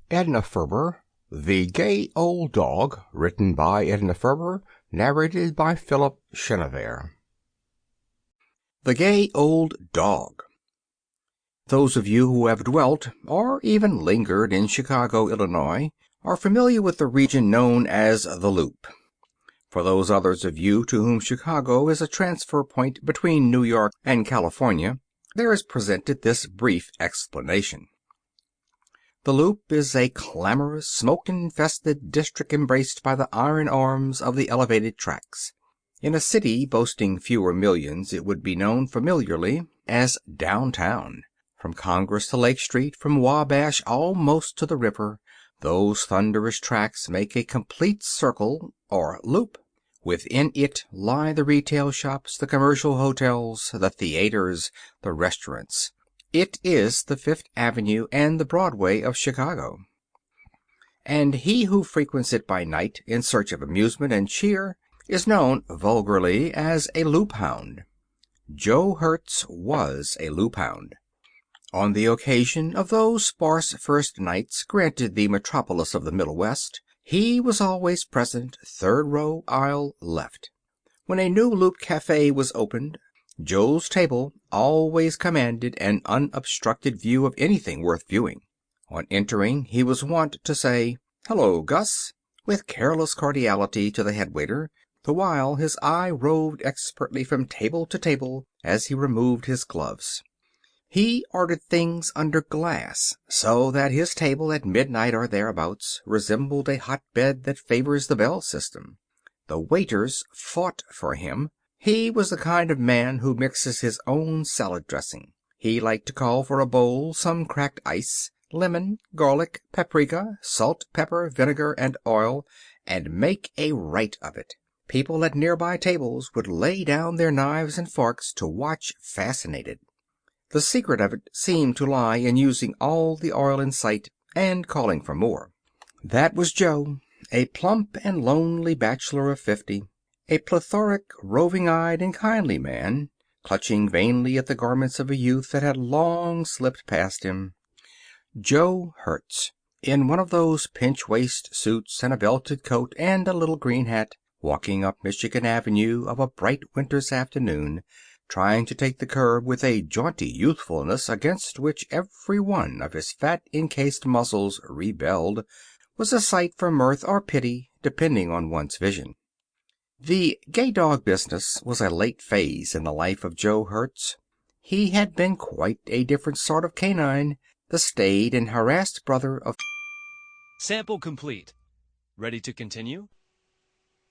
Edna Ferber, The Gay Old Dog, written by Edna Ferber, narrated by Philip Chenevert. The Gay Old Dog. Those of you who have dwelt, or even lingered in Chicago, Illinois, are familiar with the region known as the Loop. For those others of you to whom Chicago is a transfer point between New York and California, there is presented this brief explanation. The Loop is a clamorous, smoke-infested district embraced by the iron arms of the elevated tracks. In a city boasting fewer millions it would be known familiarly as downtown. From Congress to Lake Street, from Wabash almost to the river, those thunderous tracks make a complete circle, or loop. Within it lie the retail shops, the commercial hotels, the theaters, the restaurants. It is the Fifth Avenue and the Broadway of Chicago. And he who frequents it by night in search of amusement and cheer is known vulgarly as a loop hound. Joe Hurtz was a loop hound. On the occasion of those sparse first nights granted the metropolis of the Middle West, he was always present, third row, aisle left. When a new Loop Cafe was opened, Joe's table always commanded an unobstructed view of anything worth viewing. On entering, he was wont to say, "Hello, Gus," with careless cordiality to the head waiter, the while his eye roved expertly from table to table as he removed his gloves. He ordered things under glass, so that his table at midnight or thereabouts resembled a hotbed that favors the Bell system. The waiters fought for him. He was the kind of man who mixes his own salad dressing. He liked to call for a bowl, some cracked ice, lemon, garlic, paprika, salt, pepper, vinegar, and oil, and make a rite of it. People at nearby tables would lay down their knives and forks to watch fascinated. The secret of it seemed to lie in using all the oil in sight and calling for more. That was Joe, a plump and lonely bachelor of 50. A plethoric, roving-eyed, and kindly man, clutching vainly at the garments of a youth that had long slipped past him. Joe Hurtz, in one of those pinch-waist suits and a belted coat and a little green hat, walking up Michigan Avenue of a bright winter's afternoon, trying to take the curb with a jaunty youthfulness against which every one of his fat encased muscles rebelled, was a sight for mirth or pity, depending on one's vision. The gay dog business was a late phase in the life of Joe Hurtz. He had been quite a different sort of canine, the staid and harassed brother of... Sample complete. Ready to continue?